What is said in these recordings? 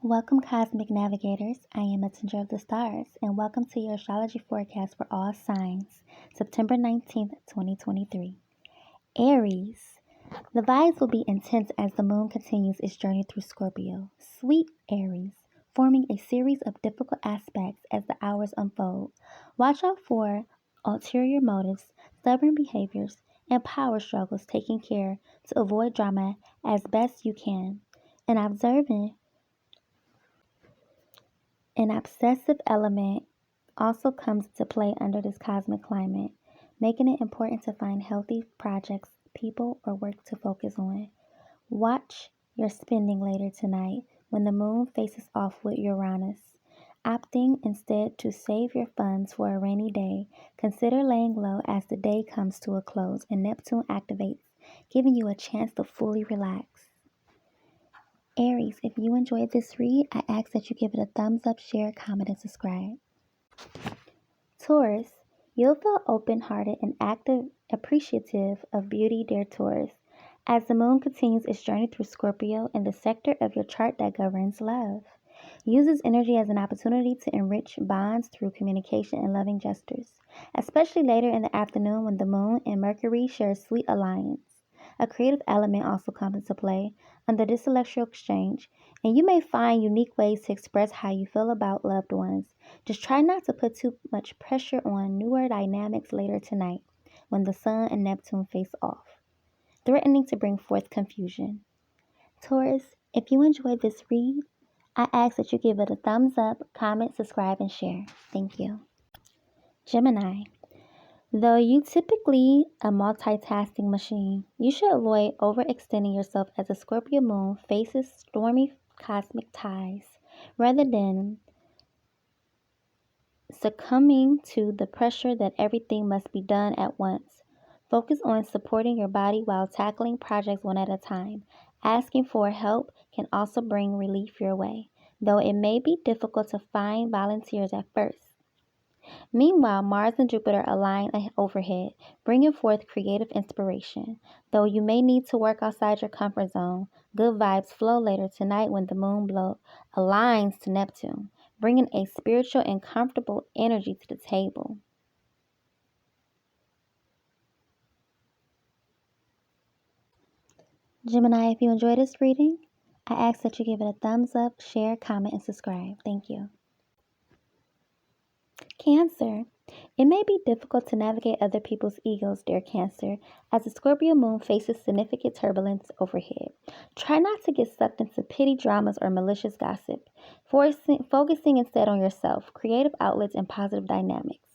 Welcome, Cosmic Navigators. I am Messenger of the Stars, and welcome to your astrology forecast for all signs, September 19th, 2023. Aries. The vibes will be intense as the moon continues its journey through Scorpio. Sweet Aries, forming a series of difficult aspects as the hours unfold. Watch out for ulterior motives, stubborn behaviors, and power struggles, taking care to avoid drama as best you can. And an obsessive element also comes to play under this cosmic climate, making it important to find healthy projects, people, or work to focus on. Watch your spending later tonight when the moon faces off with Uranus. Opting instead to save your funds for a rainy day, consider laying low as the day comes to a close and Neptune activates, giving you a chance to fully relax. Aries, if you enjoyed this read, I ask that you give it a thumbs up, share, comment, and subscribe. Taurus, you'll feel open-hearted and appreciative of beauty, dear Taurus, as the moon continues its journey through Scorpio in the sector of your chart that governs love. Use this energy as an opportunity to enrich bonds through communication and loving gestures, especially later in the afternoon when the moon and Mercury share a sweet alliance. A creative element also comes into play under this celestial exchange, and you may find unique ways to express how you feel about loved ones. Just try not to put too much pressure on newer dynamics later tonight when the Sun and Neptune face off, threatening to bring forth confusion. Taurus, if you enjoyed this read, I ask that you give it a thumbs up, comment, subscribe, and share. Thank you. Gemini. Though you typically a multitasking machine, you should avoid overextending yourself as the Scorpio moon faces stormy cosmic tides rather than succumbing to the pressure that everything must be done at once. Focus on supporting your body while tackling projects one at a time. Asking for help can also bring relief your way, though it may be difficult to find volunteers at first. Meanwhile, Mars and Jupiter align overhead, bringing forth creative inspiration. Though you may need to work outside your comfort zone, good vibes flow later tonight when the moon aligns to Neptune, bringing a spiritual and comfortable energy to the table. Gemini, if you enjoyed this reading, I ask that you give it a thumbs up, share, comment, and subscribe. Thank you. Cancer. It may be difficult to navigate other people's egos, dear Cancer, as the Scorpio moon faces significant turbulence overhead. Try not to get sucked into petty dramas or malicious gossip, focusing instead on yourself, creative outlets, and positive dynamics.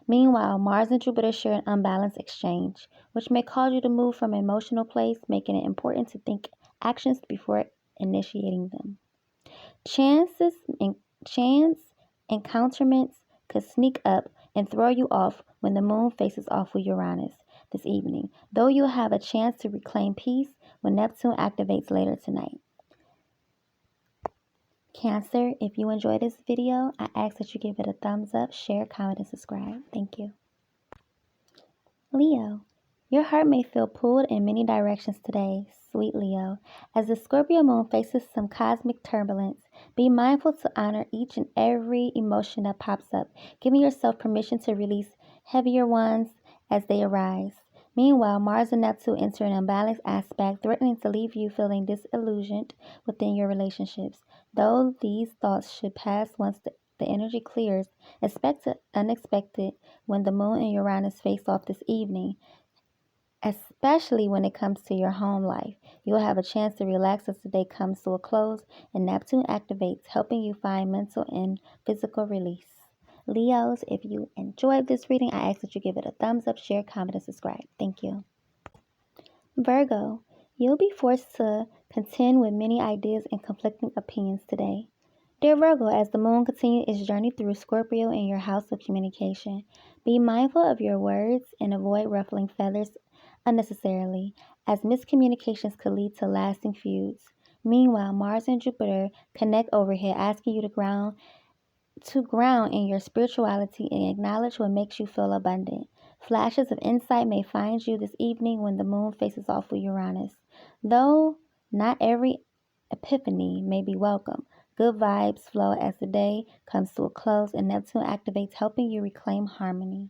Meanwhile, Mars and Jupiter share an unbalanced exchange, which may cause you to move from an emotional place, making it important to think actions before initiating them. Chance encounterments could sneak up and throw you off when the moon faces off with Uranus this evening, though you'll have a chance to reclaim peace when Neptune activates later tonight. Cancer, if you enjoyed this video, I ask that you give it a thumbs up, share, comment, and subscribe. Thank you. Leo, your heart may feel pulled in many directions today, sweet Leo. As the Scorpio moon faces some cosmic turbulence, be mindful to honor each and every emotion that pops up, giving yourself permission to release heavier ones as they arise. Meanwhile, Mars and Neptune enter an unbalanced aspect, threatening to leave you feeling disillusioned within your relationships. Though these thoughts should pass once the energy clears, expect the unexpected when the moon and Uranus face off this evening. Especially when it comes to your home life, you'll have a chance to relax as the day comes to a close and Neptune activates, helping you find mental and physical release. Leos, if you enjoyed this reading, I ask that you give it a thumbs up, share, comment, and subscribe. Thank you. Virgo, you'll be forced to contend with many ideas and conflicting opinions today. Dear Virgo, as the moon continues its journey through Scorpio in your house of communication, be mindful of your words and avoid ruffling feathers unnecessarily, as miscommunications could lead to lasting feuds. Meanwhile, Mars and Jupiter connect overhead, asking you to ground in your spirituality and acknowledge what makes you feel abundant. Flashes of insight may find you this evening when the moon faces off with Uranus. Though not every epiphany may be welcome, Good vibes flow as the day comes to a close and Neptune activates, helping you reclaim harmony.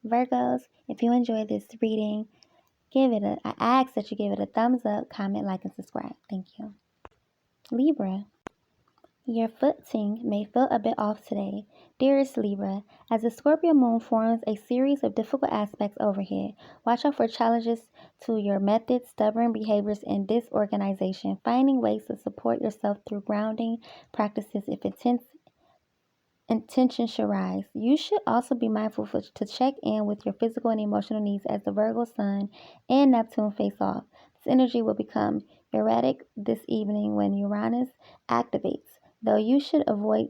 Virgos, if you enjoyed this reading, I ask that you give it a thumbs up, comment, like, and subscribe. Thank you. Libra, your footing may feel a bit off today. Dearest Libra, as the Scorpio moon forms a series of difficult aspects overhead, watch out for challenges to your methods, stubborn behaviors, and disorganization. Finding ways to support yourself through grounding practices if intention should rise. You should also be mindful to check in with your physical and emotional needs as the Virgo Sun and Neptune face off. This energy will become erratic this evening when Uranus activates, though you should avoid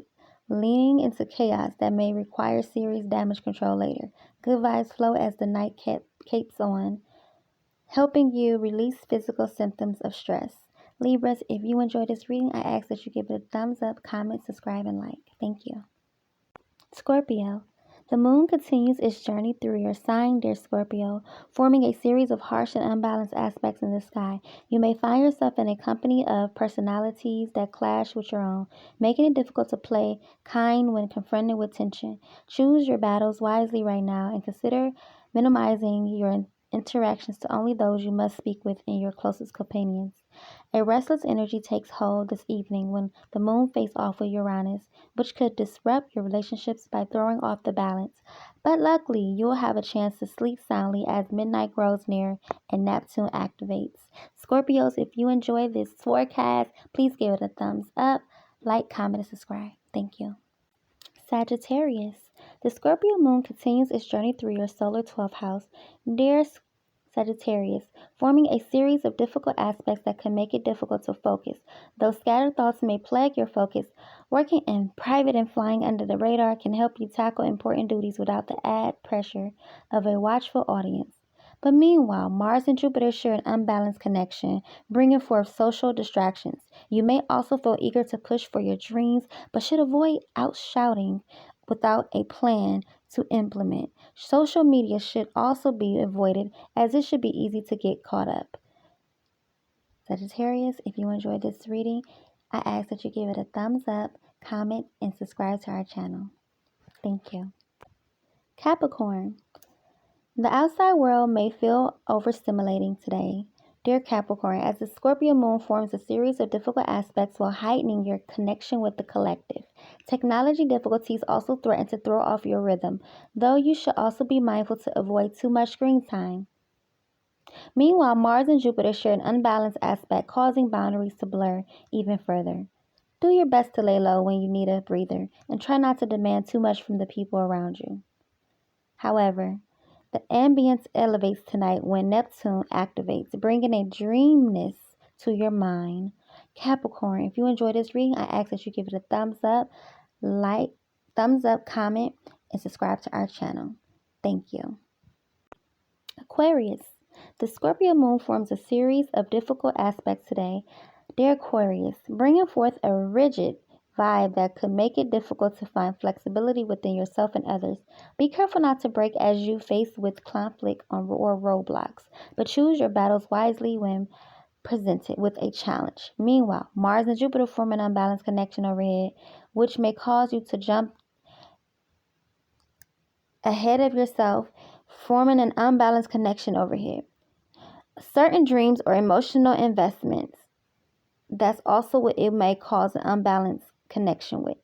leaning into chaos that may require serious damage control later. Good vibes flow as the night capes on, helping you release physical symptoms of stress. Libras, if you enjoyed this reading, I ask that you give it a thumbs up, comment, subscribe, and like. Thank you. Scorpio, the moon continues its journey through your sign, dear Scorpio, forming a series of harsh and unbalanced aspects in the sky. You may find yourself in a company of personalities that clash with your own, making it difficult to play kind when confronted with tension. Choose your battles wisely right now and consider minimizing your interactions to only those you must speak with and your closest companions. A restless energy takes hold this evening when the moon faces off with Uranus, which could disrupt your relationships by throwing off the balance. But luckily, you will have a chance to sleep soundly as midnight grows near and Neptune activates. Scorpios, if you enjoy this forecast, please give it a thumbs up, like, comment, and subscribe. Thank you. Sagittarius, the Scorpio moon continues its journey through your solar 12th house. Dear Sagittarius, forming a series of difficult aspects that can make it difficult to focus. Though scattered thoughts may plague your focus, working in private and flying under the radar can help you tackle important duties without the added pressure of a watchful audience. But meanwhile, Mars and Jupiter share an unbalanced connection, bringing forth social distractions. You may also feel eager to push for your dreams, but should avoid outshouting without a plan to implement. Social media should also be avoided as it should be easy to get caught up. Sagittarius, if you enjoyed this reading, I ask that you give it a thumbs up, comment, and subscribe to our channel. Thank you. Capricorn, the outside world may feel overstimulating today. Dear Capricorn, as the Scorpio moon forms a series of difficult aspects while heightening your connection with the collective. Technology difficulties also threaten to throw off your rhythm, though you should also be mindful to avoid too much screen time. Meanwhile, Mars and Jupiter share an unbalanced aspect, causing boundaries to blur even further. Do your best to lay low when you need a breather, and try not to demand too much from the people around you. However, the ambience elevates tonight when Neptune activates, bringing a dreamness to your mind. Capricorn, if you enjoyed this reading, I ask that you give it a thumbs up, comment, and subscribe to our channel. Thank you. Aquarius, the Scorpio moon forms a series of difficult aspects today. Dear Aquarius, bringing forth a rigid vibe that could make it difficult to find flexibility within yourself and others. Be careful not to break as you face with conflict or roadblocks, but choose your battles wisely when presented with a challenge. Meanwhile, Mars and Jupiter form an unbalanced connection overhead, which may cause you to jump ahead of yourself, forming an unbalanced connection overhead. Certain dreams or emotional investments, that's also what it may cause an unbalanced connection with.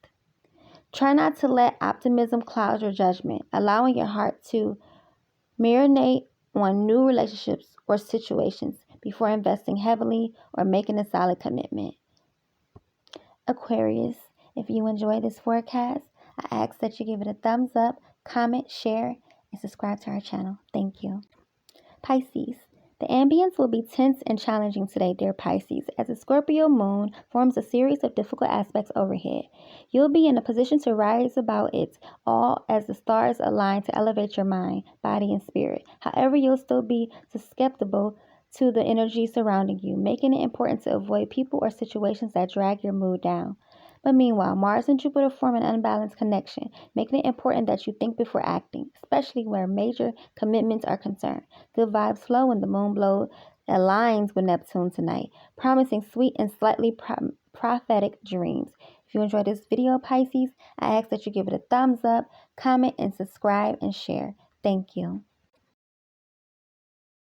Try not to let optimism cloud your judgment, allowing your heart to marinate on new relationships or situations before investing heavily or making a solid commitment. Aquarius, if you enjoy this forecast, I ask that you give it a thumbs up, comment, share, and subscribe to our channel. Thank you. Pisces, the ambience will be tense and challenging today, dear Pisces, as the Scorpio moon forms a series of difficult aspects overhead. You'll be in a position to rise about it all as the stars align to elevate your mind, body, and spirit. However, you'll still be susceptible to the energy surrounding you, making it important to avoid people or situations that drag your mood down. But meanwhile, Mars and Jupiter form an unbalanced connection, making it important that you think before acting, especially where major commitments are concerned. Good vibes flow when the moon aligns with Neptune tonight, promising sweet and slightly prophetic dreams. If you enjoyed this video, Pisces, I ask that you give it a thumbs up, comment, and subscribe and share. Thank you.